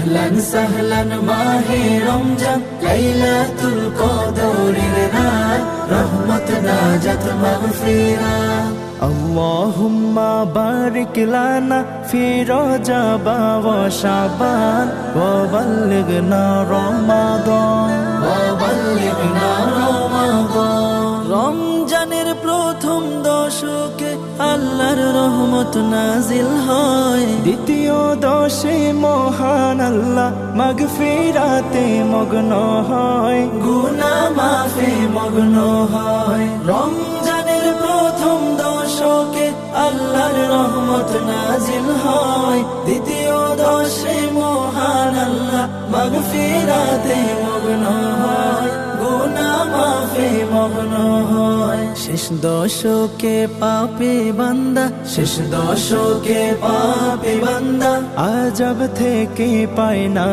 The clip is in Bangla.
আহলান সাহলান মাহে রমজান, লাইলাতুল কদরের রাত, রহমত নাজাত মাগফিরাত। আল্লাহুম্মা বারিক লানা ফি রজব ওয়া শাবান ওয়া বাল্লিগনা রমাদান। রমজানের প্রথম দশকে আল্লাহর রহমত নাজিল হয়, দ্বিতীয় দশে মহান আল্লাহ মাগফিরাতে মগ্ন হয়, গুনাহ মাফে মগ্ন হয়। রমজানের প্রথম দশকে আল্লাহর রহমত নাজিল হয়, দ্বিতীয় দশে মহান আল্লাহ মাগফিরাতে মগ্ন হয়, গুনাহ মাফে মগ্ন হয়। শেষ দশকে পাপী বান্দা, শেষ দশকে পাপী বান্দা আযাব থেকে পায় না